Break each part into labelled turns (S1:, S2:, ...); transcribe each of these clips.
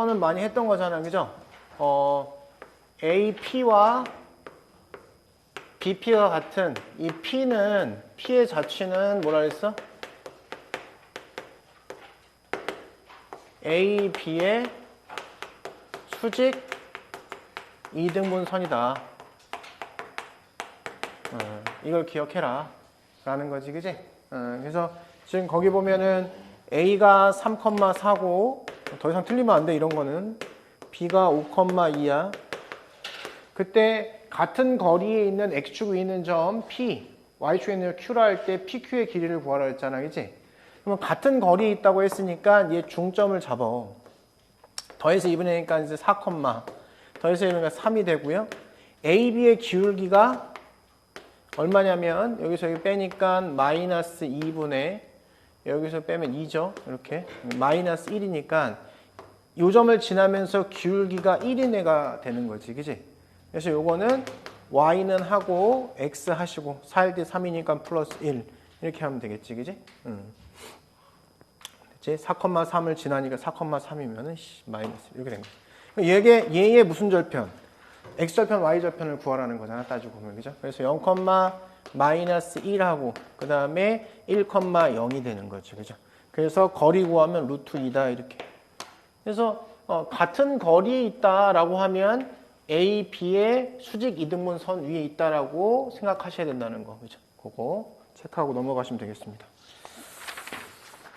S1: 는 많이 했던 거잖아요, 그죠? AP와 BP가 같은 이 P의 자취는 뭐라 그랬어? AB의 수직 이등분선이다. 이걸 기억해라 라는 거지, 그지? 그래서 지금 거기 보면은 A가 3,4고 더 이상 틀리면 안 돼, 이런 거는. B가 5,2야. 그때 같은 거리에 있는 X축 위에 있는 점 P, Y축에 있는 Q라 할 때 PQ의 길이를 구하라 했잖아, 그지? 그러면 같은 거리에 있다고 했으니까 얘 중점을 잡아. 더해서 2분의 1이니까 이제 4, 더해서 1이니까 3이 되고요. AB의 기울기가 얼마냐면 여기서 여기 빼니까 마이너스 2분의 여기서 빼면 2죠. 이렇게 마이너스 1이니까 이 점을 지나면서 기울기가 1인 애가 되는 거지, 그지? 그래서 요거는 y는 하고 x 하시고 4일 때 3이니까 플러스 1 이렇게 하면 되겠지, 그지? 됐지? 4,3을 지나니까 4,3이면은 마이너스 이렇게 된 거지. 얘의 무슨 절편? x절편, y절편을 구하라는 거잖아, 따지고 보면, 그죠? 그래서 0, 마이너스 1하고 그 다음에 1,0이 되는 거지, 그죠? 그래서 거리 구하면 루트 2다 이렇게. 그래서 같은 거리에 있다라고 하면 A, B의 수직 이등분선 위에 있다라고 생각하셔야 된다는 거, 그죠? 그거 체크하고 넘어가시면 되겠습니다.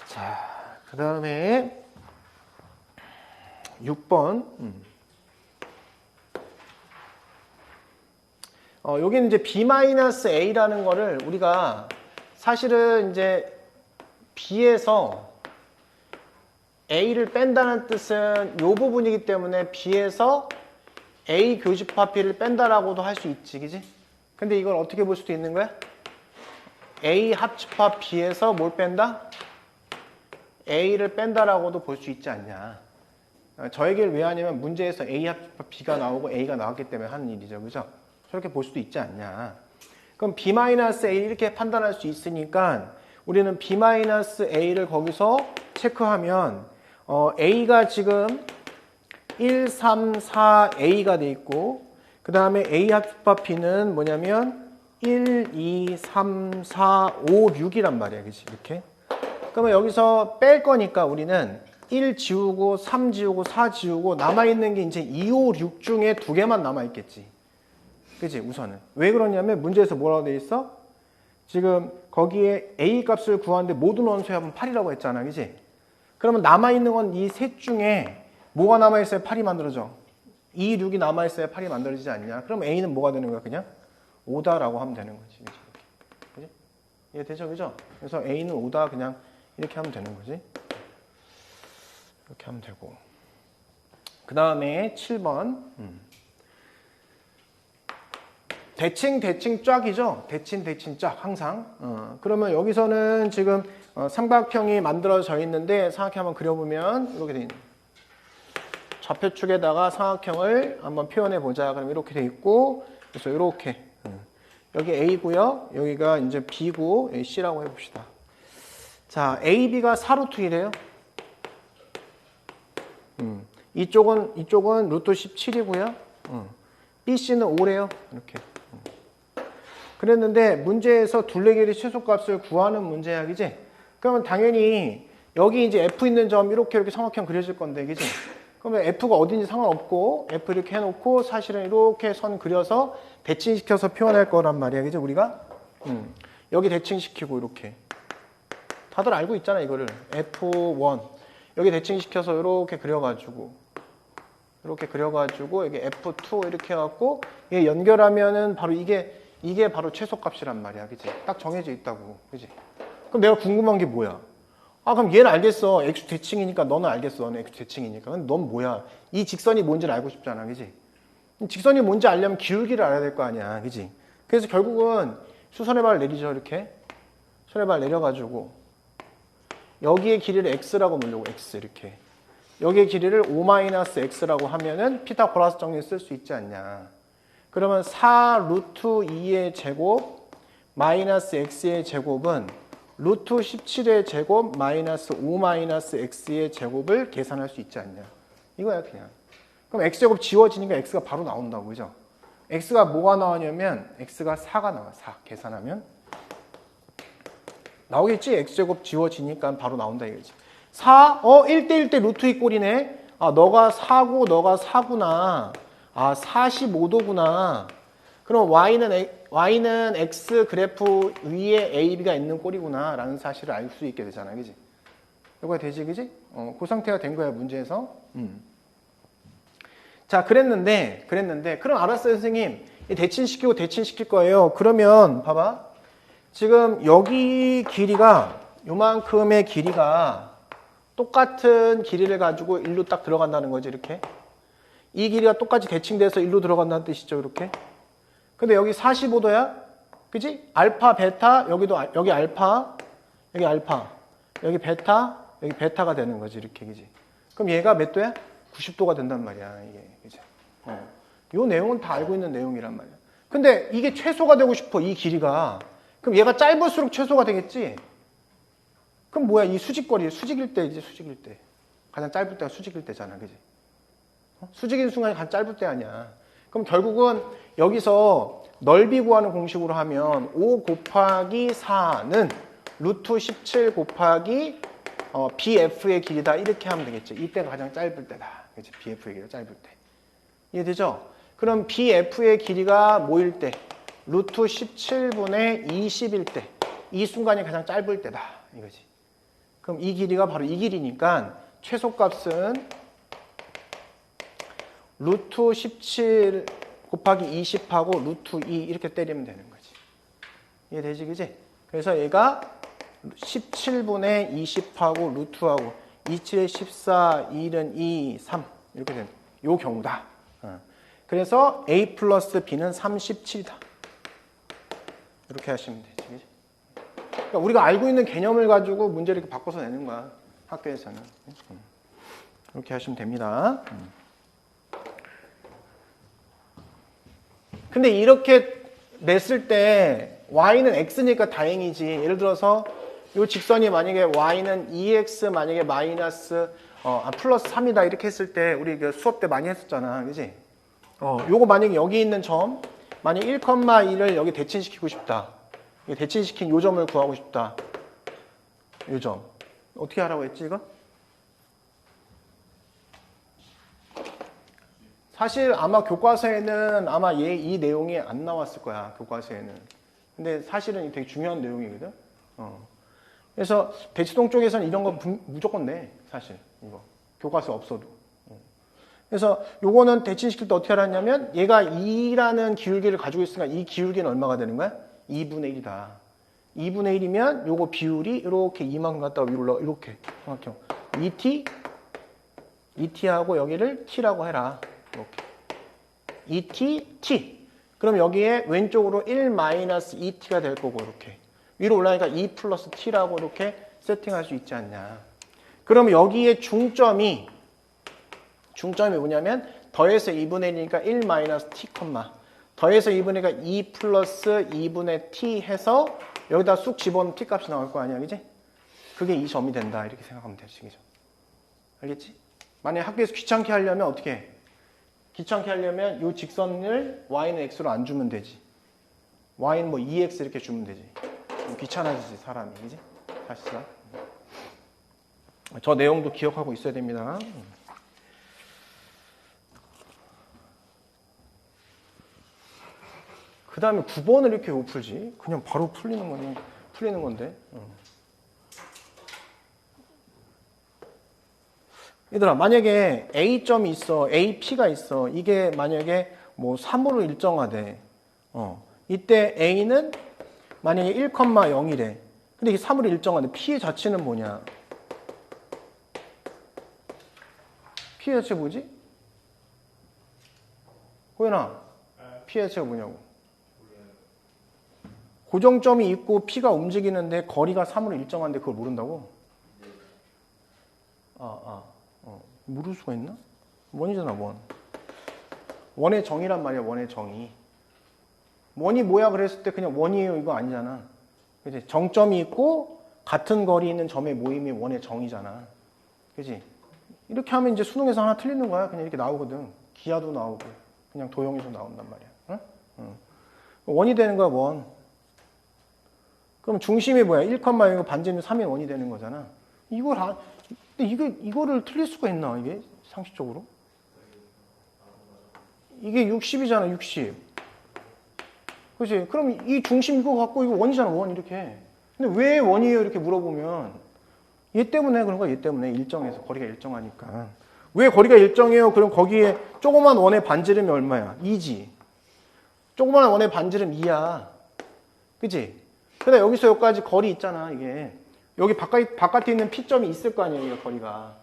S1: 자, 그 다음에 6번. 여기는 이제 B-A라는 거를 우리가 사실은 이제 B에서 A를 뺀다는 뜻은 이 부분이기 때문에 B에서 A 교집합 B를 뺀다라고도 할 수 있지, 그지? 근데 이걸 어떻게 볼 수도 있는 거야? A 합집합 B에서 뭘 뺀다? A를 뺀다라고도 볼 수 있지 않냐. 저 얘기를 왜 하냐면 문제에서 A 합집합 B가 나오고 A가 나왔기 때문에 하는 일이죠, 그죠? 저렇게 볼 수도 있지 않냐. 그럼 B-A 이렇게 판단할 수 있으니까 우리는 B-A를 거기서 체크하면 A가 지금 1, 3, 4A가 돼 있고 그 다음에 A 합집합 B는 뭐냐면 1, 2, 3, 4, 5, 6이란 말이야, 그치? 이렇게. 그러면 여기서 뺄 거니까 우리는 1 지우고 3 지우고 4 지우고 남아있는 게 이제 2, 5, 6 중에 2개만 남아있겠지. 그치? 우선은. 왜 그러냐면 문제에서 뭐라고 돼 있어? 지금 거기에 A 값을 구하는데 모든 원소의 합은 8이라고 했잖아, 그치? 그러면 남아있는 건 이 셋 중에 뭐가 남아있어야 8이 만들어져? 2, 6이 남아있어야 8이 만들어지지 않냐? 그럼 A는 뭐가 되는 거야? 그냥 5다라고 하면 되는 거지. 그치? 이해되죠? 그죠? 그래서 A는 5다 그냥 이렇게 하면 되는 거지. 이렇게 하면 되고. 그 다음에 7번. 대칭 짝이죠. 대칭 짝 항상. 그러면 여기서는 지금 삼각형이 만들어져 있는데 삼각형 한번 그려보면 이렇게 돼 있는. 좌표축에다가 삼각형을 한번 표현해 보자. 그럼 이렇게 돼 있고, 그래서 이렇게 여기 A고요. 여기가 이제 B고 여기 C라고 해봅시다. 자, AB가 4루트1이에요. 이쪽은 루트 17이고요. BC는 5래요. 이렇게. 그랬는데 문제에서 둘레길이 최소값을 구하는 문제야, 그지? 그러면 당연히 여기 이제 F 있는 점 이렇게 삼각형 그려질 건데, 그지? 그러면 F가 어딘지 상관없고 F 이렇게 해놓고 사실은 이렇게 선 그려서 대칭시켜서 표현할 거란 말이야, 그지? 우리가 여기 대칭시키고 이렇게 다들 알고 있잖아, 이거를. F1 여기 대칭시켜서 이렇게 그려가지고 여기 F2 이렇게 해갖고 얘 연결하면은 바로 이게 바로 최소값이란 말이야, 그치? 딱 정해져 있다고, 그치? 그럼 내가 궁금한 게 뭐야? 그럼 얘는 알겠어. X 대칭이니까 너는 알겠어. 너는 X 대칭이니까. 근데 넌 뭐야? 이 직선이 뭔지를 알고 싶잖아, 그치? 직선이 뭔지 알려면 기울기를 알아야 될 거 아니야, 그치? 그래서 결국은 수선의 발을 내리죠, 이렇게. 수선의 발 내려가지고 여기의 길이를 X라고 놓으려고, X 이렇게. 여기의 길이를 5-X라고 하면은 피타고라스 정리 쓸 수 있지 않냐. 그러면 4 루트 2의 제곱 마이너스 X의 제곱은 루트 17의 제곱 마이너스 5-X의 제곱을 계산할 수 있지 않냐. 이거야 그냥. 그럼 x제곱 지워지니까 x가 바로 나온다고. 그죠? x가 뭐가 나오냐면 x가 4가 나와. 4 계산하면 나오겠지? x제곱 지워지니까 바로 나온다 이거지. 4, 1대1대 루트 2 꼴이네. 아, 너가 4고 너가 4구나. 아, 45도구나. 그럼 y는 x 그래프 위에 a, b가 있는 꼴이구나 라는 사실을 알 수 있게 되잖아. 그지? 이거가 되지, 그지? 그 상태가 된 거야, 문제에서. 자, 그랬는데, 그럼 알았어요, 선생님. 대칭시키고 대칭시킬 거예요. 그러면, 봐봐. 지금 여기 길이가, 요만큼의 길이가 똑같은 길이를 가지고 일로 딱 들어간다는 거지, 이렇게. 이 길이가 똑같이 대칭돼서 일로 들어간다는 뜻이죠, 이렇게. 근데 여기 45도야? 그지? 알파, 베타, 여기 알파, 여기 베타, 여기 베타가 되는 거지, 이렇게, 그지? 그럼 얘가 몇 도야? 90도가 된단 말이야, 이게, 그지? 요 내용은 다 알고 있는 내용이란 말이야. 근데 이게 최소가 되고 싶어, 이 길이가. 그럼 얘가 짧을수록 최소가 되겠지? 그럼 뭐야, 이 수직거리, 수직일 때, 이제 수직일 때. 가장 짧을 때가 수직일 때잖아, 그지? 수직인 순간이 가장 짧을 때 아니야. 그럼 결국은 여기서 넓이 구하는 공식으로 하면 5 곱하기 4는 루트 17 곱하기 BF의 길이다. 이렇게 하면 되겠지. 이때가 가장 짧을 때다. 그치? BF의 길이가 짧을 때. 이해되죠? 그럼 BF의 길이가 뭐일 때? 루트 17분의 20일 때. 이 순간이 가장 짧을 때다. 이거지. 그럼 이 길이가 바로 이 길이니까 최소값은 루트 17 곱하기 20하고 루트 2 이렇게 때리면 되는 거지. 이해되지, 그지? 그래서 얘가 17분의 20하고 루트하고 27에 14, 1은 2, 3 이렇게 되는 요 경우다. 그래서 A 플러스 B는 37이다. 이렇게 하시면 되지, 그지? 그러니까 우리가 알고 있는 개념을 가지고 문제를 이렇게 바꿔서 내는 거야, 학교에서는. 이렇게 하시면 됩니다. 근데 이렇게 냈을 때 y는 x니까 다행이지. 예를 들어서 이 직선이 만약에 y는 2x 만약에 마이너스 플러스 3이다 이렇게 했을 때 우리 그 수업 때 많이 했었잖아, 그지? 요거 만약에 여기 있는 점 만약 1,1을 여기 대칭시키고 싶다. 대칭시킨 요 점을 구하고 싶다. 요 점 어떻게 하라고 했지 이거? 사실 아마 교과서에는 아마 이 내용이 안 나왔을 거야, 교과서에는. 근데 사실은 되게 중요한 내용이거든. 그래서 대치동 쪽에서는 이런 거 무조건 내, 사실. 이거 교과서 없어도. 그래서 요거는 대칭시킬 때 어떻게 하냐면 얘가 2라는 기울기를 가지고 있으니까 이 기울기는 얼마가 되는 거야? 2분의 1이다. 2분의 1이면 요거 비율이 이렇게 이만큼 갔다가 위로 올라가, 이렇게. 정확히. ET하고 여기를 T라고 해라. 이렇게. ET, T. 그럼 여기에 왼쪽으로 1-2T가 될 거고, 이렇게. 위로 올라가니까 2 플러스 T라고 이렇게 세팅할 수 있지 않냐. 그럼 여기에 중점이 뭐냐면 더해서 2분의 1이니까 1-T, 더해서 2분의 1이니까 2 플러스 2분의 T 해서 여기다 쑥 집어넣으면 T 값이 나올 거 아니야, 그지? 그게 이 점이 된다. 이렇게 생각하면 되지, 그죠? 알겠지? 만약에 학교에서 귀찮게 하려면 어떻게 해? 귀찮게 하려면 이 직선을 y는 x로 안 주면 되지. y는 뭐 2x 이렇게 주면 되지. 귀찮아지지, 사람이. 그지? 사실상. 저 내용도 기억하고 있어야 됩니다. 그 다음에 9번을 이렇게 왜 풀지? 그냥 바로 풀리는 건데. 얘들아, 만약에 A점이 있어, AP가 있어. 이게 만약에 뭐 3으로 일정하대. 이때 A는 만약에 1,0이래. 근데 이게 3으로 일정하대. P의 자체는 뭐냐? P의 자체가 뭐지? 호연아, P의 자체가 뭐냐고? 고정점이 있고 P가 움직이는데 거리가 3으로 일정한데 그걸 모른다고? 모를 수가 있나? 원이잖아, 원. 원의 정의란 말이야, 원의 정의. 원이 뭐야 그랬을 때 그냥 원이에요 이거 아니잖아. 그치? 정점이 있고 같은 거리 있는 점의 모임이 원의 정의잖아. 그치? 이렇게 하면 이제 수능에서 하나 틀리는 거야. 그냥 이렇게 나오거든. 기하도 나오고 그냥 도형에서 나온단 말이야. 응? 응. 원이 되는 거야, 원. 그럼 중심이 뭐야? 1,0이고 반지름이 3이 원이 되는 거잖아. 근데 이거를 틀릴 수가 있나, 이게? 상식적으로? 이게 60이잖아, 60. 그치? 그럼 이 중심 이거 갖고 이거 원이잖아, 원, 이렇게. 근데 왜 원이에요? 이렇게 물어보면 얘 때문에 그런 거야, 얘 때문에. 일정해서, 거리가 일정하니까. 왜 거리가 일정해요? 그럼 거기에 조그만 원의 반지름이 얼마야? 2지. 조그만 원의 반지름 2야. 그치? 근데 여기서 여기까지 거리 있잖아, 이게. 여기 바깥에 있는 P점이 있을 거 아니에요, 얘가 거리가.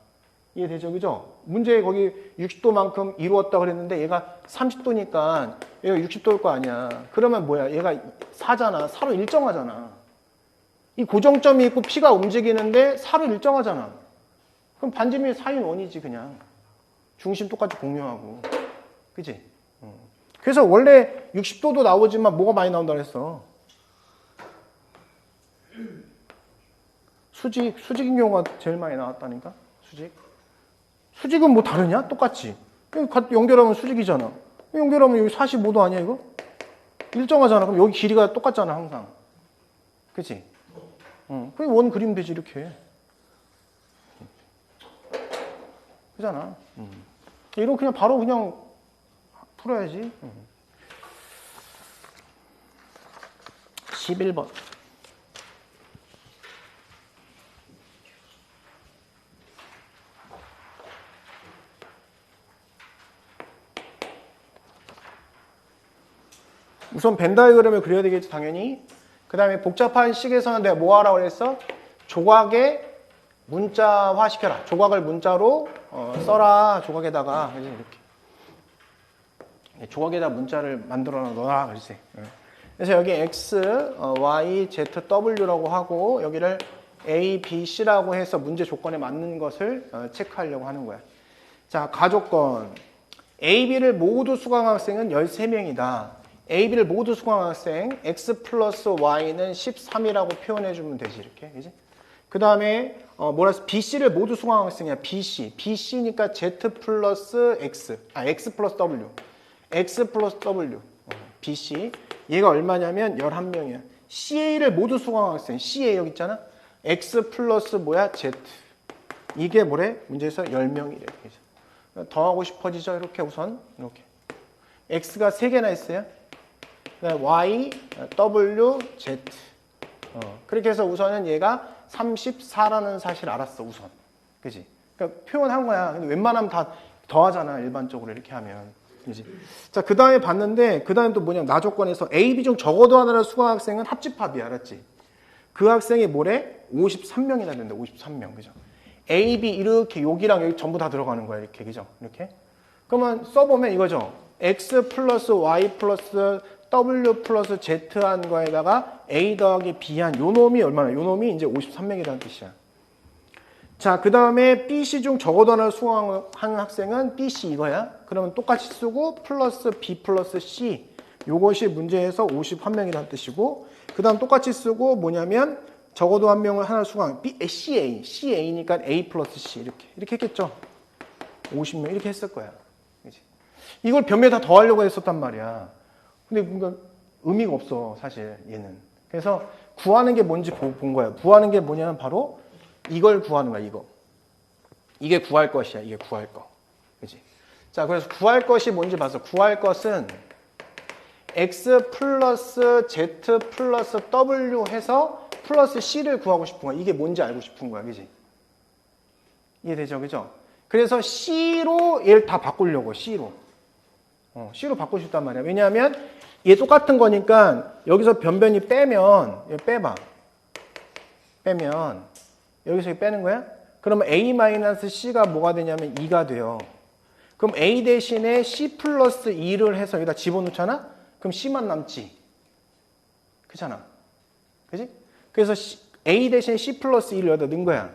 S1: 이해되죠? 그죠? 문제에 거기 60도만큼 이루었다 그랬는데 얘가 30도니까 얘가 60도일 거 아니야. 그러면 뭐야? 얘가 4잖아. 4로 일정하잖아. 이 고정점이 있고 P가 움직이는데 4로 일정하잖아. 그럼 반지름이 4인 원이지, 그냥. 중심 똑같이 공유하고. 그치? 그래서 원래 60도도 나오지만 뭐가 많이 나온다고 했어? 수직인 경우가 제일 많이 나왔다니까? 수직은 뭐 다르냐? 똑같지. 연결하면 수직이잖아. 연결하면 여기 45도 아니야, 이거? 일정하잖아. 그럼 여기 길이가 똑같잖아, 항상. 그치? 그럼 원 그리면 되지, 이렇게. 그잖아. 이런 그냥 바로 그냥 풀어야지. 11번. 우선 벤 다이어그램을 그려야 되겠지, 당연히. 그 다음에 복잡한 식에서는 내가 뭐 하라고 그랬어? 조각에 문자화 시켜라. 조각을 문자로 써라. 조각에다가. 이렇게. 조각에다 문자를 만들어 넣어라. 그랬지. 그래서 여기 X, Y, Z, W라고 하고 여기를 A, B, C라고 해서 문제 조건에 맞는 것을 체크하려고 하는 거야. 자, 가조건. A, B를 모두 수강한 학생은 13명이다. A, B를 모두 수강한 학생 X 플러스 Y는 13이라고 표현해주면 되지, 이렇게. 그지? 그 다음에 뭐라 했어? B, C를 모두 수강한 학생이야. B, C. B, C니까 Z 플러스 X. X 플러스 W. X 플러스 W. B, C. 얘가 얼마냐면 11명이야. CA를 모두 수강한 학생. CA 여기 있잖아. X 플러스 뭐야? Z. 이게 뭐래? 문제에서 10명이래. 더하고 싶어지죠? 이렇게 우선. 이렇게. X가 3개나 있어요. Y, W, Z. 그렇게 해서 우선은 얘가 34라는 사실을 알았어, 우선. 그지? 그러니까 표현한 거야. 근데 웬만하면 다 더하잖아, 일반적으로 이렇게 하면. 그지? 자, 그 다음에 봤는데, 그 다음에 또 뭐냐면, 나 조건에서 A, B 중 적어도 하나를 수강한 학생은 합집합이야, 알았지? 그 학생이 뭐래? 53명이나 된다, 53명. 그죠? A, B 이렇게 여기랑 여기 전부 다 들어가는 거야, 이렇게. 그죠? 이렇게. 그러면 써보면 이거죠. X 플러스 Y 플러스 W 플러스 Z 한 거에다가 A 더하기 B 한 요 놈이 얼마나? 요 놈이 이제 53명이라는 뜻이야. 자, 그 다음에 BC 중 적어도 하나를 수강한 학생은 BC 이거야. 그러면 똑같이 쓰고 플러스 B 플러스 C 요것이 문제에서 51명이라는 뜻이고 그 다음 똑같이 쓰고 뭐냐면 적어도 한 명을 하나 수강 CA니까 A 플러스 C 이렇게 했겠죠. 50명 이렇게 했을 거야. 그치? 이걸 변비에 다 더하려고 했었단 말이야. 근데 뭔가 의미가 없어, 사실 얘는. 그래서 구하는 게 뭔지 본 거야. 구하는 게 뭐냐면 바로 이걸 구하는 거야, 이거. 이게 구할 것이야, 이게 구할 거. 그치? 자, 그래서 구할 것이 뭔지 봤어. 구할 것은 X 플러스 Z 플러스 W 해서 플러스 C를 구하고 싶은 거야. 이게 뭔지 알고 싶은 거야, 그치? 이해되죠, 그죠? 그래서 C로 얘를 다 바꾸려고, C로. C로 바꾸고 싶단 말이야. 왜냐하면 얘 똑같은 거니까 여기서 변변이 빼면 얘 빼봐. 빼면 여기서 빼는 거야? 그러면 A-C가 뭐가 되냐면 2가 돼요. 그럼 A 대신에 C 플러스 2를 해서 여기다 집어넣잖아? 그럼 C만 남지. 그렇잖아. 그지? 그래서 A 대신에 C 플러스 2를 여기다 넣은 거야.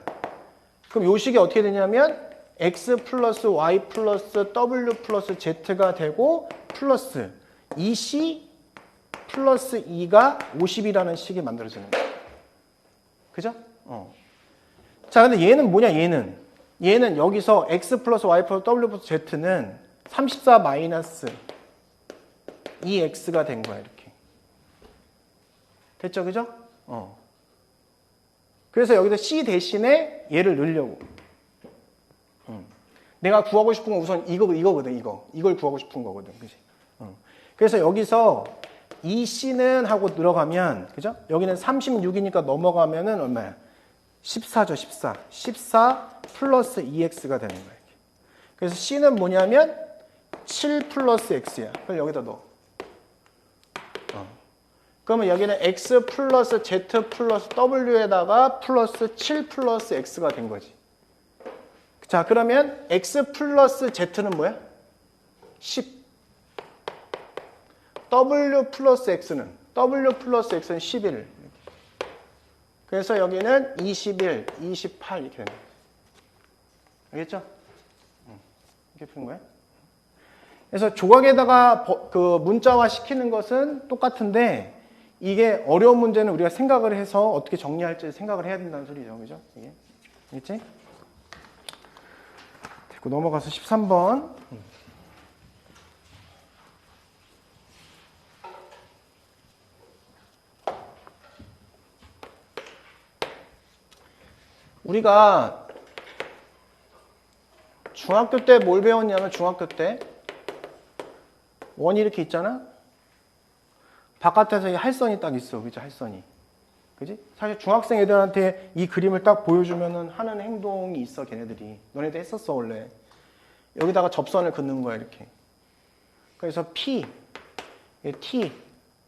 S1: 그럼 요 식이 어떻게 되냐면 X 플러스 Y 플러스 W 플러스 Z가 되고 플러스 2C 플러스 2가 50이라는 식이 만들어지는 거야. 그죠? 자, 근데 얘는 뭐냐, 얘는 얘는 여기서 x 플러스 y 플러스 w 플러스 z는 34 마이너스 2x가 된 거야, 이렇게. 됐죠, 그죠? 그래서 여기서 c 대신에 얘를 넣으려고. 내가 구하고 싶은 건 우선 이거거든, 이거. 이걸 구하고 싶은 거거든, 그지? 그래서 여기서 이 c는 하고 들어가면, 그죠? 여기는 36이니까 넘어가면은 얼마야? 14죠, 14. 14 플러스 2x가 되는 거야. 그래서 c는 뭐냐면 7 플러스 x야. 그걸 여기다 넣어. 그러면 여기는 x 플러스 z 플러스 w에다가 플러스 7 플러스 x가 된 거지. 자, 그러면 x 플러스 z는 뭐야? 10. w 플러스 x는 11. 그래서 여기는 21, 28 이렇게 되는 거야. 알겠죠? 이렇게 푸는 거야. 그래서 조각에다가 그 문자화 시키는 것은 똑같은데 이게 어려운 문제는 우리가 생각을 해서 어떻게 정리할지 생각을 해야 된다는 소리죠. 그죠? 이게. 알겠지? 됐고 넘어가서 13번. 우리가 중학교 때 뭘 배웠냐면 중학교 때 원이 이렇게 있잖아? 바깥에서 이 할선이 딱 있어. 그죠? 할선이. 그지? 사실 중학생 애들한테 이 그림을 딱 보여주면은 하는 행동이 있어, 걔네들이. 너네도 했었어, 원래. 여기다가 접선을 긋는 거야, 이렇게. 그래서 P, T,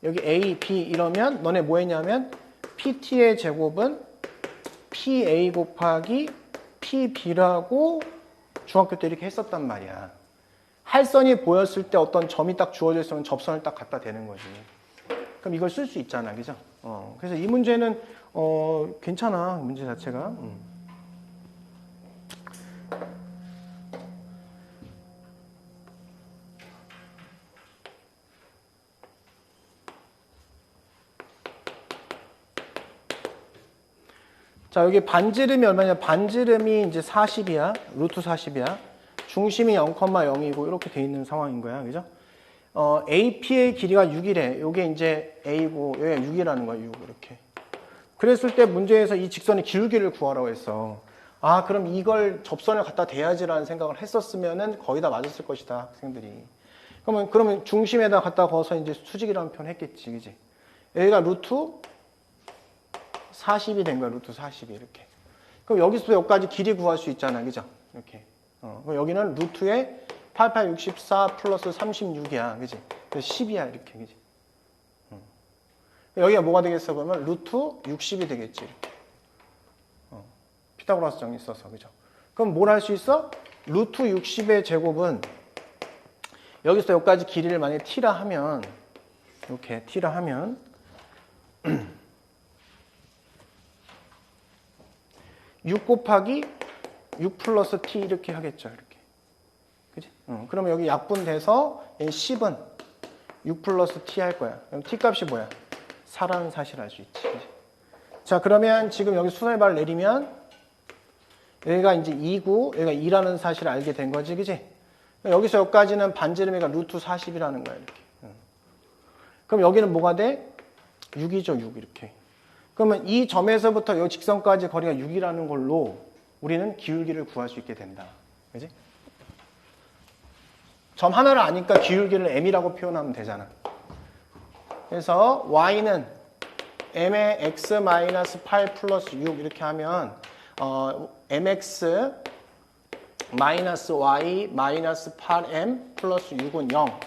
S1: 여기 A, B 이러면 너네 뭐 했냐면 PT의 제곱은 PA 곱하기 PB라고 중학교 때 이렇게 했었단 말이야. 할선이 보였을 때 어떤 점이 딱 주어져 있으면 접선을 딱 갖다 대는 거지. 그럼 이걸 쓸 수 있잖아, 그죠? 그래서 이 문제는 괜찮아, 문제 자체가. 자, 여기 반지름이 얼마냐? 반지름이 이제 40이야. 루트 40이야. 중심이 0,0이고 이렇게 돼 있는 상황인 거야. 그죠? AP의 길이가 6이래. 요게 이제 A고 여기가 6이라는 거야. 6 이렇게. 그랬을 때 문제에서 이 직선의 기울기를 구하라고 했어. 아, 그럼 이걸 접선을 갖다 대야지라는 생각을 했었으면은 거의 다 맞았을 것이다, 학생들이. 그러면 중심에다 갖다 거서 이제 수직이라는 표현 했겠지, 그지? 여기가 루트 40이 된 거야, 루트 40이 이렇게. 그럼 여기서 여기까지 길이 구할 수 있잖아, 그죠? 이렇게. 그럼 여기는 루트에 88, 64 플러스 36이야, 그지? 그래서 10이야, 이렇게, 그지? 여기가 뭐가 되겠어? 그러면 루트 60이 되겠지, 이렇게. 피타고라스 정리 써서, 그죠? 그럼 뭘 할 수 있어? 루트 60의 제곱은 여기서 여기까지 길이를 만약에 t라 하면, 이렇게 t라 하면 6 곱하기 6 플러스 t 이렇게 하겠죠, 이렇게. 그지? 그러면 여기 약분돼서 10은 6 플러스 t 할 거야. 그럼 t 값이 뭐야? 4라는 사실을 알 수 있지. 그지? 자, 그러면 지금 여기 수선의 발을 내리면 여기가 이제 2고 여기가 2라는 사실을 알게 된 거지, 그지? 여기서 여기까지는 반지름이가 루트 40이라는 거야, 이렇게. 그럼 여기는 뭐가 돼? 6이죠, 6 이렇게. 그러면 이 점에서부터 이 직선까지 거리가 6이라는 걸로 우리는 기울기를 구할 수 있게 된다. 그지? 점 하나를 아니까 기울기를 m이라고 표현하면 되잖아. 그래서 y는 m의 x-8 플러스 6 이렇게 하면 mx 마이너스 y 마이너스 8m 플러스 6은 0.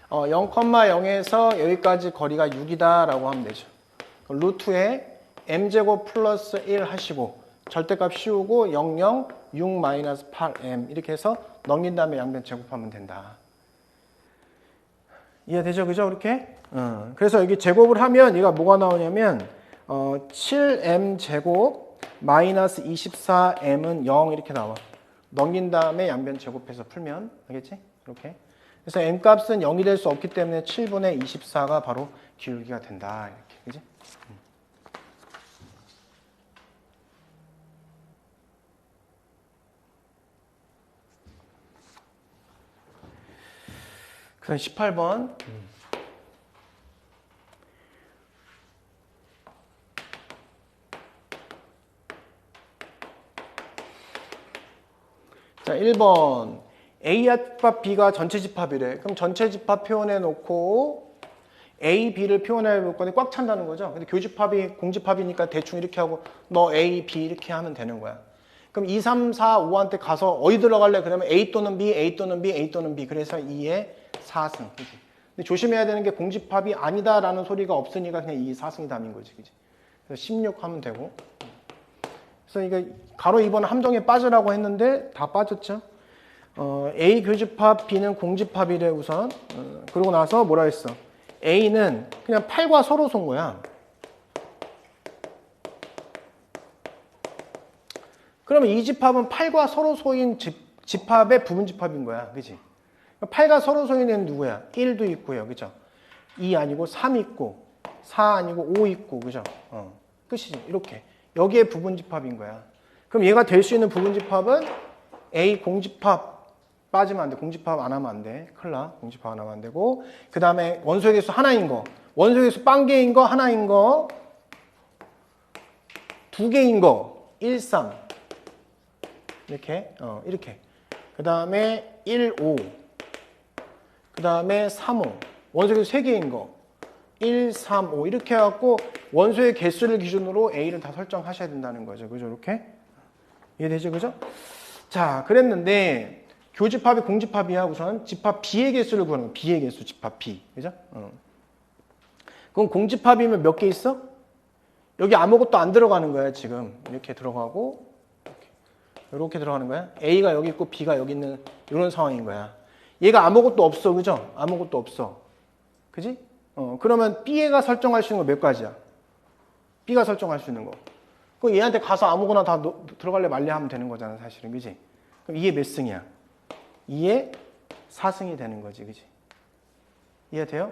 S1: 0,0에서 여기까지 거리가 6이다 라고 하면 되죠. 루트에 m제곱 플러스 1 하시고 절대값 씌우고 0, 0, 6 마이너스 8m 이렇게 해서 넘긴 다음에 양변 제곱하면 된다. 이해되죠? 그죠? 이렇게? 그래서 여기 제곱을 하면 얘가 뭐가 나오냐면 7m 제곱 마이너스 24m은 0 이렇게 나와. 넘긴 다음에 양변 제곱해서 풀면 알겠지? 이렇게. 그래서 m 값은 0이 될 수 없기 때문에 7분의 24가 바로 기울기가 된다. 이렇게. 그지? 그다음 18번. 자, 1번. A 합 B가 전체 집합이래. 그럼 전체 집합 표현해 놓고 A, B를 표현해 볼 건데 꽉 찬다는 거죠. 근데 교집합이 공집합이니까 대충 이렇게 하고 너 A, B 이렇게 하면 되는 거야. 그럼 2, 3, 4, 5한테 가서 어디 들어갈래? 그러면 A 또는 B, A 또는 B, A 또는 B. 그래서 2의 4승. 그치? 근데 조심해야 되는 게 공집합이 아니다라는 소리가 없으니까 그냥 2의 4승이 답인 거지. 그치? 그래서 16 하면 되고. 그래서 이게 가로 2번 함정에 빠지라고 했는데 다 빠졌죠. A 교집합, B는 공집합이래 우선. 그러고 나서 뭐라 했어? A는 그냥 8과 서로 쏜 거야. 그러면 이 집합은 8과 서로 소인 집합의 부분 집합인 거야. 그치? 8과 서로 소인 애는 누구야? 1도 있고요. 그죠? 2 아니고 3 있고 4 아니고 5 있고 그죠? 끝이지. 이렇게. 여기에 부분 집합인 거야. 그럼 얘가 될 수 있는 부분 집합은 A 공집합 빠지면 안 돼. 공집합 안 하면 안 돼. 큰일 나. 공집합 안 하면 안 되고. 그 다음에 원소의 개수 하나인 거. 원소의 개수 빵 개인 거, 하나인 거. 두 개인 거. 1, 3. 이렇게. 이렇게. 그 다음에 1, 5. 그 다음에 3, 5. 원소의 개수 세 개인 거. 1, 3, 5. 이렇게 해갖고 원소의 개수를 기준으로 A를 다 설정하셔야 된다는 거죠. 그죠? 이렇게. 이해되죠? 그죠? 자, 그랬는데 교집합이 공집합이야. 우선 집합 B의 개수를 구하는 거야. B의 개수, 집합 B. 그죠? 그럼 공집합이면 몇 개 있어? 여기 아무것도 안 들어가는 거야, 지금. 이렇게 들어가고, 이렇게 들어가는 거야. A가 여기 있고 B가 여기 있는 이런 상황인 거야. 얘가 아무것도 없어. 그죠? 아무것도 없어. 그지? 그러면 B가 설정할 수 있는 거 몇 가지야? B가 설정할 수 있는 거. 그럼 얘한테 가서 아무거나 다 들어갈래 말래 하면 되는 거잖아, 사실은. 그지? 그럼 이게 몇 승이야? 2의 4승이 되는 거지. 그지? 이해돼요?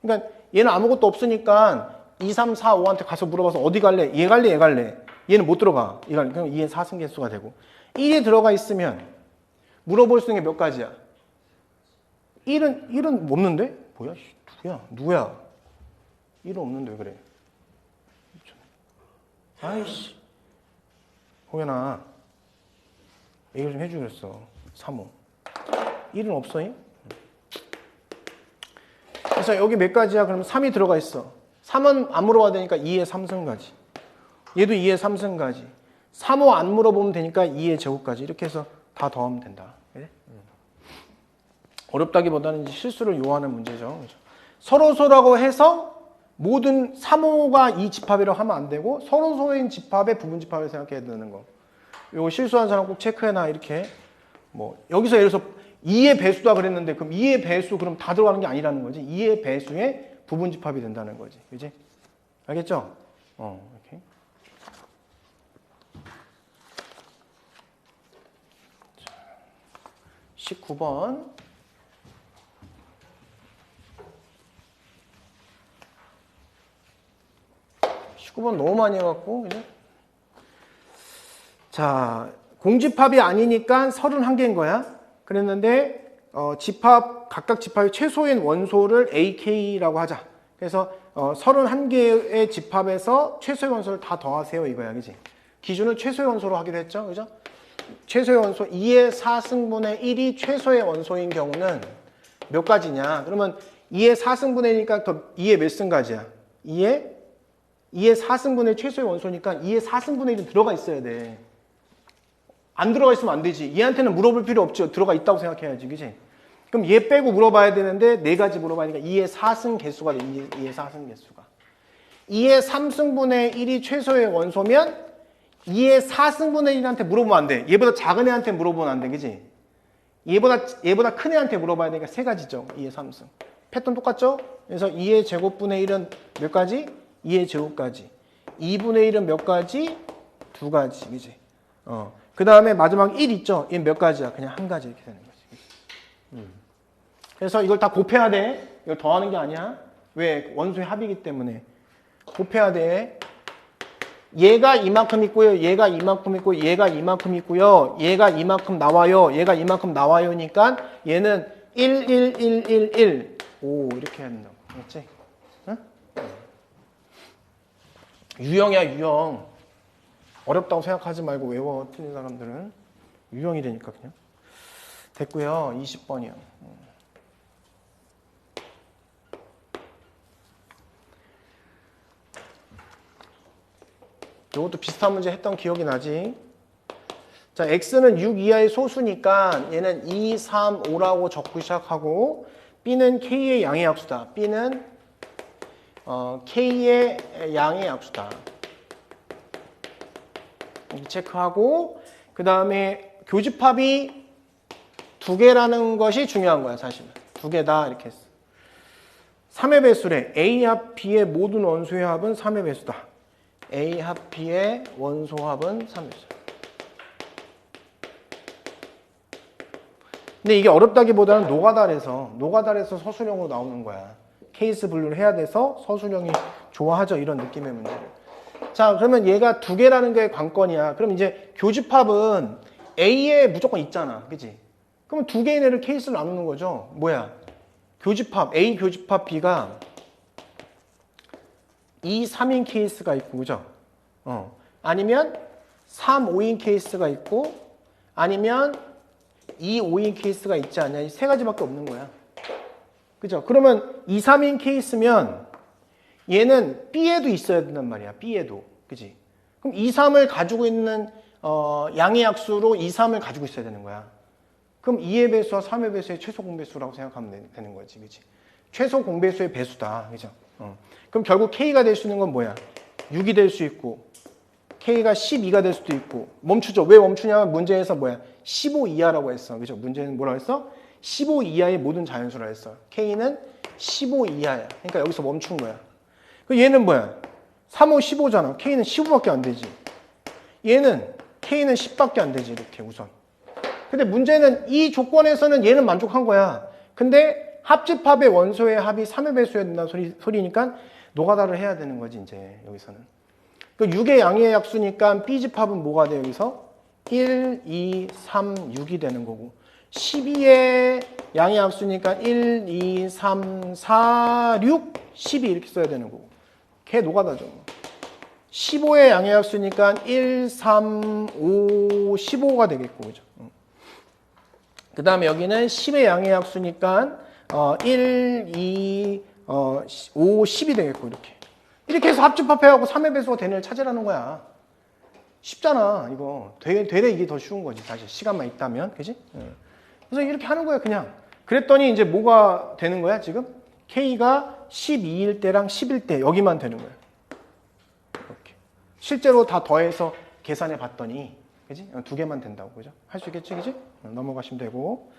S1: 그러니까 얘는 아무것도 없으니까 2, 3, 4, 5한테 가서 물어봐서 어디 갈래? 얘 갈래? 얘 갈래? 얘는 못 들어가. 얘 갈래. 그럼 2의 4승 개수가 되고 1에 들어가 있으면 물어볼 수 있는 게 몇 가지야? 1은 없는데? 뭐야? 누구야? 1은 없는데 왜 그래? 아이씨. 호연아. 얘기를 좀 해주겠어. 3호. 1은 없어잉? 그래서 여기 몇 가지야? 그러면 3이 들어가 있어. 3은 안 물어봐야 되니까 2의 3승까지. 얘도 2의 3승까지. 3호 안 물어보면 되니까 2의 제곱까지. 이렇게 해서 다 더하면 된다. 그래? 어렵다기보다는 이제 실수를 요하는 문제죠. 그렇죠? 서로소라고 해서 모든 3호가 이 집합이라고 하면 안 되고 서로소인 집합의 부분 집합을 생각해야 되는 거. 요거 실수한 사람 꼭 체크해놔. 이렇게 뭐 여기서 예를 들어서 2의 배수다 그랬는데 그럼 2의 배수 그럼 다 들어가는 게 아니라는 거지. 2의 배수의 부분 집합이 된다는 거지. 그지? 알겠죠? 이렇게. 19번. 너무 많이 해갖고, 그죠? 자, 공집합이 아니니까 31개인 거야. 그랬는데, 각각 집합의 최소인 원소를 AK라고 하자. 그래서, 31개의 집합에서 최소의 원소를 다 더하세요. 이거야. 그지? 기준을 최소의 원소로 하기로 했죠. 그죠? 최소의 원소 2의 4승분의 1이 최소의 원소인 경우는 몇 가지냐? 그러면 2의 4승분의 1이니까 2의 몇 승까지야? 2의 4승분의 최소의 원소니까 2의 4승분의 1은 들어가 있어야 돼. 안 들어가 있으면 안 되지. 얘한테는 물어볼 필요 없죠. 들어가 있다고 생각해야지. 그지? 그럼 얘 빼고 물어봐야 되는데 네 가지 물어봐야 되니까 2의 4승 개수가 돼. 2의 4승 개수가. 2의 3승분의 1이 최소의 원소면 2의 4승분의 1한테 물어보면 안 돼. 얘보다 작은 애한테 물어보면 안 돼. 그지? 얘보다 큰 애한테 물어봐야 되니까 세 가지죠. 2의 3승. 패턴 똑같죠? 그래서 2의 제곱분의 1은 몇 가지? 2의 제곱까지. 2분의 1은 몇 가지? 두 가지. 그지? 그 다음에 마지막 1 있죠? 얘는 몇 가지야? 그냥 한 가지 이렇게 되는 거지. 그래서 이걸 다 곱해야 돼. 이걸 더하는 게 아니야. 왜? 원소의 합이기 때문에. 곱해야 돼. 얘가 이만큼 있고요. 얘가 이만큼 있고 얘가 이만큼 있고요. 얘가 이만큼 나와요. 얘가 이만큼 나와요니까 얘는 1, 1, 1, 1, 1. 오, 이렇게 해야 된다고. 알겠지? 응? 유형이야, 유형. 어렵다고 생각하지 말고 외워, 틀린 사람들은. 유형이 되니까 그냥. 됐고요. 20번이요. 이것도 비슷한 문제 했던 기억이 나지? 자, x는 6 이하의 소수니까 얘는 2, 3, 5라고 적고 시작하고 b는 k의 양의 약수다. b는 k의 양의 약수다. 이렇게 체크하고 그 다음에 교집합이 두 개라는 것이 중요한 거야, 사실은. 두 개다 이렇게 했어. 3의 배수래. A 합 B의 모든 원소의 합은 3의 배수다. A 합 B의 원소 합은 3의 배수다. 근데 이게 어렵다기보다는 노가다에서 서술형으로 나오는 거야. 케이스 분류를 해야 돼서 서술형이 좋아하죠. 이런 느낌의 문제를. 자, 그러면 얘가 두 개라는 게 관건이야. 그럼 이제 교집합은 A에 무조건 있잖아. 그치? 그러면 두 개의 애를 케이스를 나누는 거죠. 뭐야? 교집합, A 교집합 B가 2, 3인 케이스가 있고, 그죠? 아니면 3, 5인 케이스가 있고, 아니면 2, 5인 케이스가 있지 않냐? 이 세 가지밖에 없는 거야. 그죠? 그러면 2, 3인 케이스면 얘는 B에도 있어야 된단 말이야. B에도. 그지? 그럼 2, 3을 가지고 있는 양의 약수로 2, 3을 가지고 있어야 되는 거야. 그럼 2의 배수와 3의 배수의 최소 공배수라고 생각하면 되는 거지. 그지? 최소 공배수의 배수다. 그죠? 그럼 결국 K가 될 수 있는 건 뭐야? 6이 될 수 있고 K가 12가 될 수도 있고 멈추죠. 왜 멈추냐면 문제에서 뭐야? 15 이하라고 했어. 그죠? 문제는 뭐라고 했어? 15 이하의 모든 자연수라 했어. K는 15 이하야. 그러니까 여기서 멈춘 거야. 얘는 뭐야? 3, 5, 15잖아. K는 15밖에 안 되지. 얘는 K는 10밖에 안 되지. 이렇게 우선. 근데 문제는 이 조건에서는 얘는 만족한 거야. 근데 합집합의 원소의 합이 3의 배수여야 된다는 소리니까 노가다를 해야 되는 거지, 이제 여기서는. 그 6의 양의 약수니까 B집합은 뭐가 돼, 여기서? 1, 2, 3, 6이 되는 거고. 12의 양의 약수니까 1, 2, 3, 4, 6, 12 이렇게 써야 되는 거고. 걔 노가다죠. 15의 양의 약수니까 1, 3, 5, 15가 되겠고, 그죠? 그 다음에 여기는 10의 양의 약수니까 1, 2, 5, 10이 되겠고, 이렇게. 이렇게 해서 합집합해갖고 3의 배수가 되는 애를 찾으라는 거야. 쉽잖아, 이거. 되레 이게 더 쉬운 거지, 사실. 시간만 있다면. 그지? 그래서 이렇게 하는 거야, 그냥. 그랬더니 이제 뭐가 되는 거야, 지금? K가 12일 때랑 10일 때, 여기만 되는 거야. 이렇게. 실제로 다 더해서 계산해 봤더니, 그지? 두 개만 된다고, 그죠? 할 수 있겠지, 그지? 넘어가시면 되고.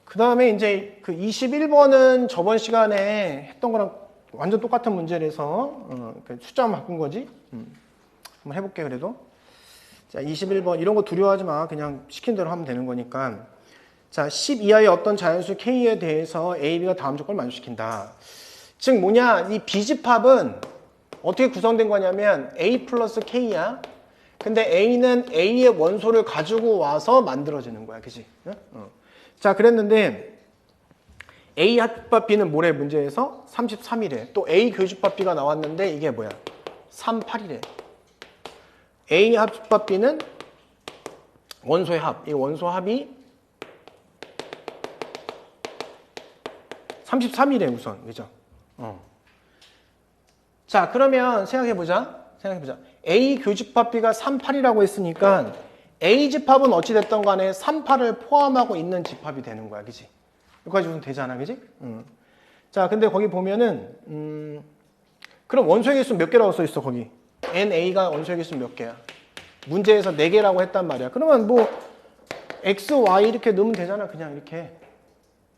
S1: 그 다음에 이제 그 21번은 저번 시간에 했던 거랑 완전 똑같은 문제라서 숫자만 바꾼 거지. 한번 해볼게 그래도. 자, 21번 이런 거 두려워하지 마. 그냥 시킨 대로 하면 되는 거니까. 자, 10 이하의 어떤 자연수 K에 대해서 A, B가 다음 조건을 만족시킨다. 즉 뭐냐, 이 B집합은 어떻게 구성된 거냐면 A 플러스 K야. 근데 A는 A의 원소를 가지고 와서 만들어지는 거야. 그치? 자, 그랬는데 A 합집합 B는 뭐래? 문제에서 33이래. 또 A 교집합 B가 나왔는데 이게 뭐야? 38이래. A 합집합 B는 원소의 합. 이 원소 합이 33이래 우선. 그죠? 자, 그러면 생각해보자. A 교집합 B가 38이라고 했으니까 A 집합은 어찌됐든 간에 38을 포함하고 있는 집합이 되는 거야. 그치? 여기까지 우선 되잖아. 그치? 자, 근데 거기 보면은, 그럼 원소의 개수는 몇 개라고 써있어, 거기? NA가 원소의 개수는 몇 개야? 문제에서 4개라고 했단 말이야. 그러면 뭐, X, Y 이렇게 넣으면 되잖아. 그냥 이렇게.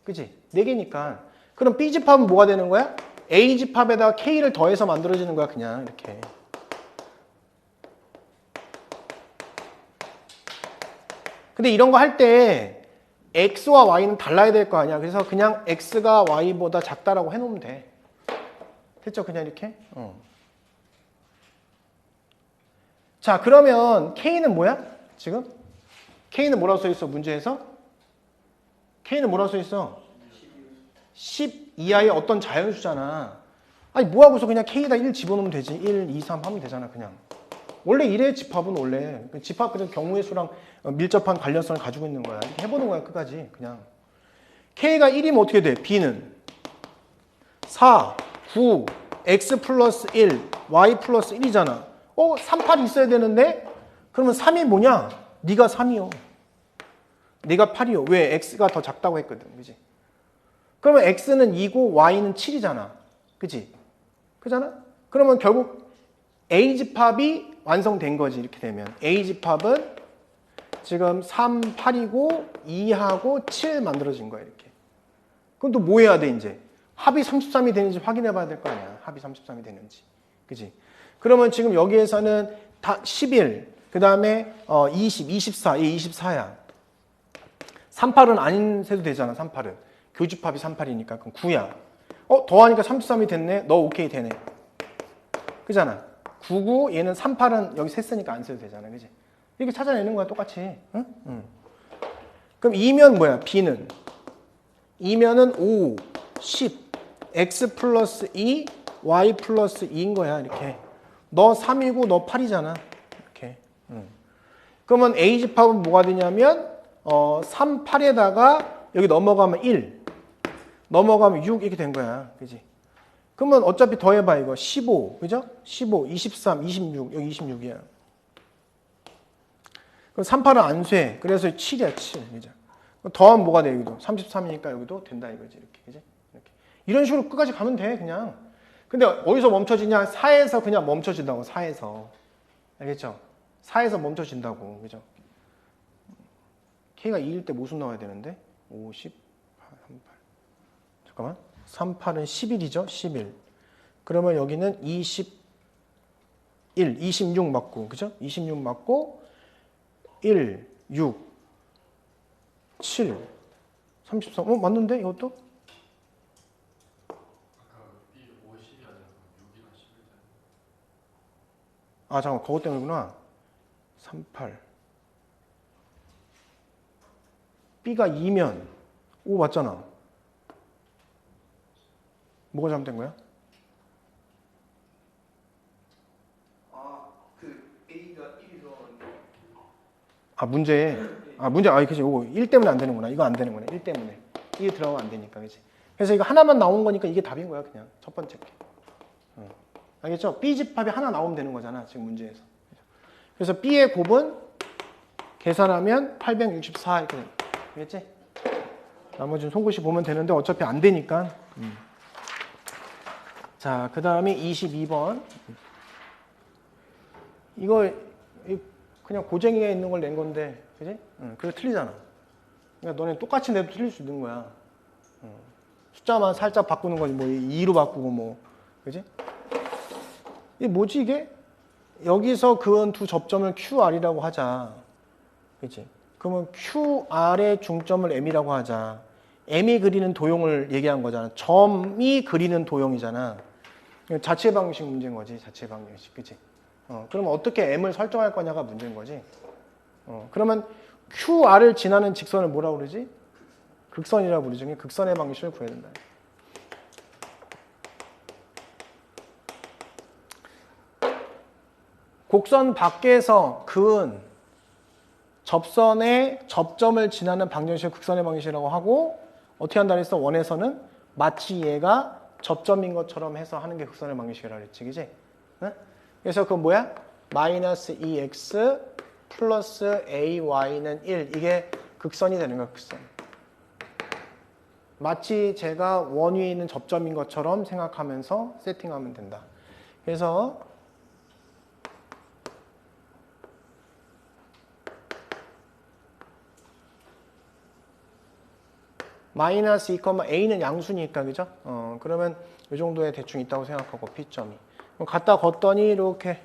S1: 그치? 4개니까. 그럼 B집합은 뭐가 되는 거야? A집합에다가 K를 더해서 만들어지는 거야. 그냥 이렇게. 근데 이런 거 할 때 X와 Y는 달라야 될 거 아니야. 그래서 그냥 X가 Y보다 작다라고 해놓으면 돼. 됐죠? 그냥 이렇게. 자, 그러면 K는 뭐야? 지금? K는 뭐라고 써있어? 문제에서? K는 뭐라고 써 있어? 10 이하의 어떤 자연수잖아. 아니 뭐하고서 그냥 K에다 1 집어넣으면 되지. 1, 2, 3 하면 되잖아 그냥. 원래 이래 집합은 원래. 집합 그냥 경우의 수랑 밀접한 관련성을 가지고 있는 거야. 이렇게 해보는 거야 끝까지 그냥. K가 1이면 어떻게 돼? B는 4, 9, X 플러스 1, Y 플러스 1이잖아. 3, 8이 있어야 되는데? 그러면 3이 뭐냐? 네가 3이요. 네가 8이요. 왜? X가 더 작다고 했거든. 그지? 그러면 X는 2고 Y는 7이잖아. 그지? 그잖아? 그러면 결국 A집합이 완성된 거지. 이렇게 되면. A집합은 지금 3, 8이고 2하고 7 만들어진 거야. 이렇게. 그럼 또 뭐 해야 돼 이제? 합이 33이 되는지 확인해 봐야 될 거 아니야. 합이 33이 되는지. 그지? 그러면 지금 여기에서는 다 11, 그 다음에 20, 24, 얘 24야. 38은 안 세도 되잖아. 38은. 교집합이 38이니까. 그럼 9야. 더하니까 33이 됐네. 너 오케이 되네. 그잖아. 9, 9, 얘는 38은 여기 셌으니까 안 세도 되잖아. 그지? 이렇게 찾아내는 거야. 똑같이. 응? 응. 그럼 2면 뭐야? B는. 2면은 5, 10, X 플러스 2, Y 플러스 2인 거야. 이렇게. 너 3이고 너 8이잖아. 이렇게. 그러면 A집합은 뭐가 되냐면 3, 8에다가 여기 넘어가면 1, 넘어가면 6 이렇게 된 거야. 그지? 그러면 어차피 더해봐 이거. 15, 그죠? 15, 23, 26, 여기 26이야. 그럼 3, 8은 안 쇠. 그래서 7이야, 7. 그죠? 더하면 뭐가 돼, 여기도? 33이니까 여기도 된다 이거지. 이렇게. 그지? 이렇게. 이런 식으로 끝까지 가면 돼, 그냥. 근데 어디서 멈춰지냐? 4에서 그냥 멈춰진다고, 4에서. 알겠죠? 4에서 멈춰진다고. 그죠? K가 2일 때 무슨 나와야 되는데? 5, 10, 38. 잠깐만. 3, 8은 11이죠? 11. 그러면 여기는 21, 26 맞고, 그죠? 26 맞고, 1, 6, 7, 33. 맞는데? 이것도? 아, 잠깐만. 그것 때문이구나. 38. B가 2면, 오, 맞잖아. 뭐가 잘못된 거야?
S2: A가 1이 들어가는데.
S1: 문제, 그치. 이거 1 때문에 안 되는구나. 이거 안 되는구나. 1 때문에. 1 들어가면 안 되니까, 그치. 그래서 이거 하나만 나온 거니까 이게 답인 거야, 그냥. 첫 번째 게. 알겠죠? B집합이 하나 나오면 되는 거잖아, 지금 문제에서. 그래서 B의 곱은 계산하면 864 이렇게 됩니다. 알겠지? 나머지는 손글씨 보면 되는데 어차피 안 되니까. 자, 그 다음에 22번. 이거 그냥 고쟁이가 있는 걸 낸 건데, 그지? 그게 틀리잖아. 그러니까 너네 똑같이 내도 틀릴 수 있는 거야. 숫자만 살짝 바꾸는 거지. 뭐 2로 바꾸고 뭐, 그지? 이게 뭐지 이게? 여기서 그은 두 접점을 QR이라고 하자. 그치? 그러면 QR의 중점을 M이라고 하자. M이 그리는 도형을 얘기한 거잖아. 점이 그리는 도형이잖아. 자체 방정식 문제인 거지. 자체 방정식. 그치? 그러면 어떻게 M을 설정할 거냐가 문제인 거지. 그러면 QR을 지나는 직선을 뭐라고 그러지? 극선이라고 부르죠. 극선의 방정식을 구해야 된다. 곡선 밖에서 그은 접선의 접점을 지나는 방정식을 극선의 방정식이라고 하고, 어떻게 한다 그랬어? 원에서는 마치 얘가 접점인 것처럼 해서 하는 게 극선의 방정식이라고 그랬지. 그지? 응? 그래서 그건 뭐야? 마이너스 2x 플러스 ay는 1. 이게 극선이 되는 거야, 극선. 마치 제가 원 위에 있는 접점인 것처럼 생각하면서 세팅하면 된다. 그래서 마이너스 2,a는 양수니까, 그죠? 그러면 이 정도에 대충 있다고 생각하고, P점이. 그럼 갖다 걷더니 이렇게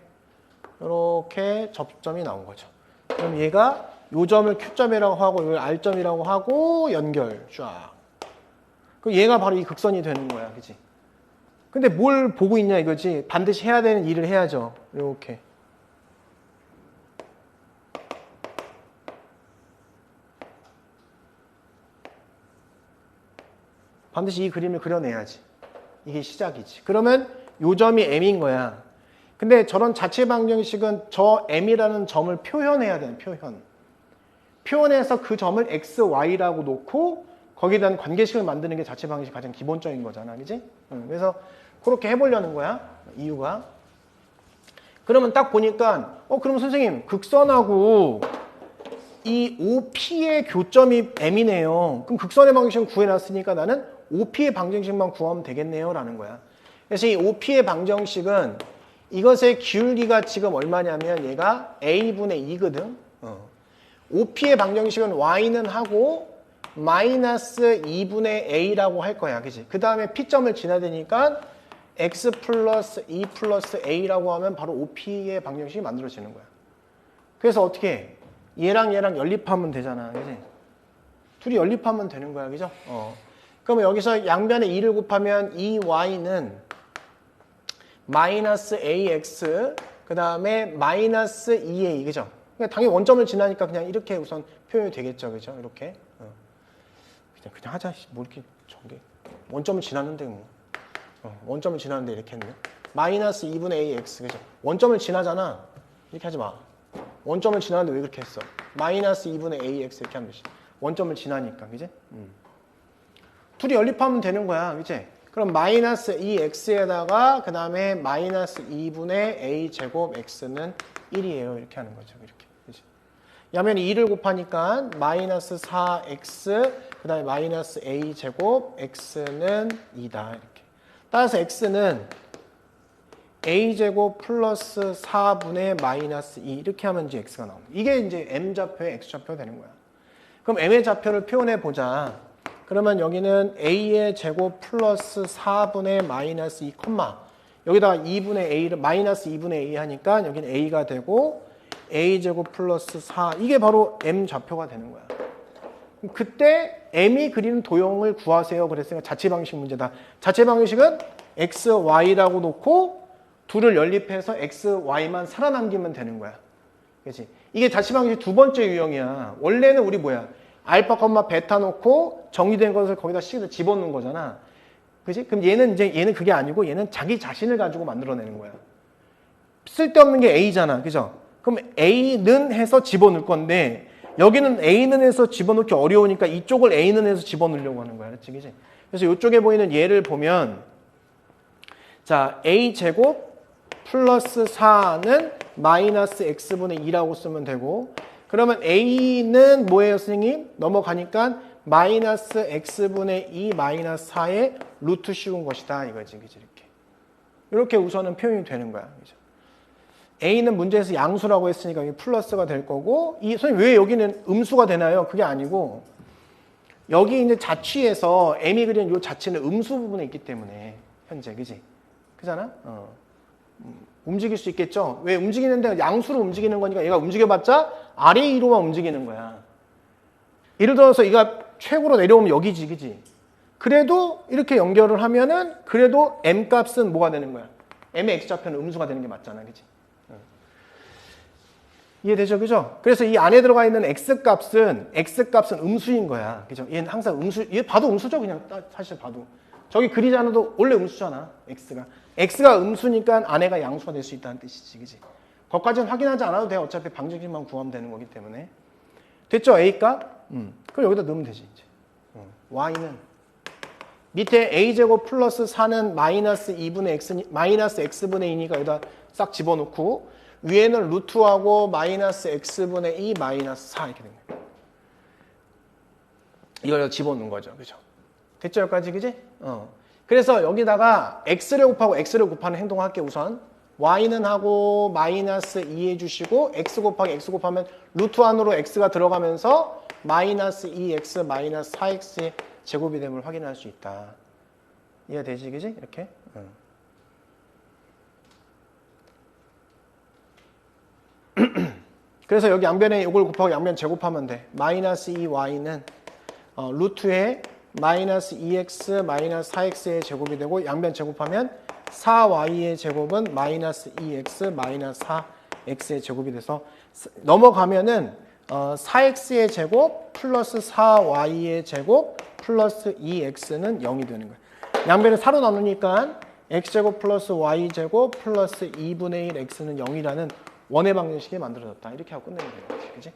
S1: 접점이 나온 거죠. 그럼 얘가 요 점을 Q점이라고 하고, 이걸 R점이라고 하고, 연결, 쫙. 그럼 얘가 바로 이 극선이 되는 거야, 그지? 근데 뭘 보고 있냐 이거지? 반드시 해야 되는 일을 해야죠. 이렇게. 반드시 이 그림을 그려내야지. 이게 시작이지. 그러면 요 점이 m인 거야. 근데 저런 자체 방정식은 저 m이라는 점을 표현해야 되는 표현. 표현해서 그 점을 x, y라고 놓고 거기에 대한 관계식을 만드는 게 자체 방정식 가장 기본적인 거잖아. 그지? 그래서 그렇게 해보려는 거야. 이유가. 그러면 딱 보니까 그럼 선생님 극선하고 이 OP의 교점이 m이네요. 그럼 극선의 방정식은 구해놨으니까 나는 OP의 방정식만 구하면 되겠네요 라는 거야. 그래서 이 OP의 방정식은 이것의 기울기가 지금 얼마냐면 얘가 a분의 2거든. OP의 방정식은 y는 하고 마이너스 2분의 a라고 할 거야. 그치? 그 다음에 P점을 지나야 되니까 x 플러스 2 플러스 a라고 하면 바로 OP의 방정식이 만들어지는 거야. 그래서 어떻게 해? 얘랑 연립하면 되잖아. 그치? 둘이 연립하면 되는 거야. 그죠? 그러면 여기서 양변에 2를 곱하면 2y는 마이너스 ax 그 다음에 마이너스 2a. 그죠? 그러니까 당연히 원점을 지나니까 그냥 이렇게 우선 표현이 되겠죠. 그죠? 이렇게. 그냥 하자. 뭐 이렇게 저게. 원점을 지났는데 뭐. 원점을 지나는데 이렇게 했네. 마이너스 2분의 ax. 그죠? 원점을 지나잖아. 이렇게 하지 마. 원점을 지나는데 왜 그렇게 했어? 마이너스 2분의 ax 이렇게 하면 되지. 원점을 지나니까. 그지? 둘이 연립하면 되는 거야. 그지? 그럼 마이너스 2x에다가 그 다음에 마이너스 2분의 a 제곱 x는 1이에요. 이렇게 하는 거죠. 이렇게. 그치? 야면 2를 곱하니까 마이너스 4x 그 다음에 마이너스 a 제곱 x는 2다. 이렇게. 따라서 x는 a 제곱 플러스 4분의 마이너스 2 이렇게 하면 이제 x가 나옵니다. 이게 이제 m 좌표의 x 좌표가 되는 거야. 그럼 m의 좌표를 표현해 보자. 그러면 여기는 a의 제곱 플러스 4분의 마이너스 2 콤마 여기다가 2분의 a를 마이너스 2분의 a 하니까 여기는 a가 되고 a 제곱 플러스 4 이게 바로 m 좌표가 되는 거야. 그때 m이 그리는 도형을 구하세요. 그랬으니까 자체 방식 문제다. 자체 방식은 x, y라고 놓고 둘을 연립해서 x, y만 살아남기면 되는 거야. 그렇지? 이게 자체 방식 두 번째 유형이야. 원래는 우리 뭐야? 알파, 베타 놓고 정리된 것을 거기다 집어넣는 거잖아. 그지? 그럼 얘는 그게 아니고 얘는 자기 자신을 가지고 만들어내는 거야. 쓸데없는 게 A잖아. 그죠? 그럼 A는 해서 집어넣을 건데 여기는 A는 해서 집어넣기 어려우니까 이쪽을 A는 해서 집어넣으려고 하는 거야. 그렇지? 그지? 그래서 이쪽에 보이는 얘를 보면 자, A 제곱 플러스 4는 마이너스 X분의 2라고 쓰면 되고 그러면 A는 뭐예요, 선생님? 넘어가니까 마이너스 X분의 2 마이너스 4의 루트 씌운 것이다. 이거지. 그치? 이렇게 우선은 표현이 되는 거야. 그죠? A는 문제에서 양수라고 했으니까 여기 플러스가 될 거고, 선생님 왜 여기는 음수가 되나요? 그게 아니고, 여기 이제 자취에서 M이 그리는 이 자체는 음수 부분에 있기 때문에, 현재. 그지? 그잖아? 움직일 수 있겠죠? 왜 움직이는데 양수로 움직이는 거니까 얘가 움직여봤자 아래 2로만 움직이는 거야. 예를 들어서 얘가 최고로 내려오면 여기지, 그지? 그래도 이렇게 연결을 하면은 그래도 M 값은 뭐가 되는 거야? M의 X좌표는 음수가 되는 게 맞잖아, 그지? 이해되죠, 그죠? 그래서 이 안에 들어가 있는 X값은 음수인 거야, 그죠? 얘는 항상 얘 봐도 음수죠, 그냥 사실 봐도. 저기 그리지 않아도 원래 음수잖아, X가 음수니까 안에가 양수가 될 수 있다는 뜻이지, 그지? 거기까지는 확인하지 않아도 돼. 어차피 방정식만 구하면 되는 거기 때문에. 됐죠, A값? 그럼 여기다 넣으면 되지, 이제. Y는 밑에 A제곱 플러스 4는 마이너스 2분의 X, 마이너스 X분의 2니까 여기다 싹 집어넣고 위에는 루트하고 마이너스 X분의 2 마이너스 4 이렇게 됩니다. 이걸 집어넣는 거죠, 그죠? 됐죠, 여기까지, 그지? 그래서 여기다가 X를 곱하고 X를 곱하는 행동을 할게, 우선. Y는 하고 마이너스 2 해주시고 X 곱하기 X 곱하면 루트 안으로 X가 들어가면서 마이너스 2X 마이너스 4X의 제곱이 됨을 확인할 수 있다. 이해되지, 그지? 이렇게. 그래서 여기 양변에 이걸 곱하고 양변 제곱하면 돼. 마이너스 2Y는 루트에 마이너스 2X 마이너스 4X의 제곱이 되고 양변 제곱하면 4Y의 제곱은 마이너스 2X 마이너스 4X의 제곱이 돼서 넘어가면은 4x의 제곱 플러스 4y의 제곱 플러스 2x는 0이 되는 거예요. 양변을 4로 나누니까 x제곱 플러스 y제곱 플러스 2분의 1 x는 0이라는 원의 방정식이 만들어졌다. 이렇게 하고 끝내면 돼요. 그치?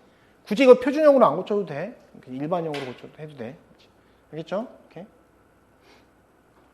S1: 굳이 이거 표준형으로 안 고쳐도 돼. 일반형으로 고쳐도 해도 돼. 알겠죠? 오케이.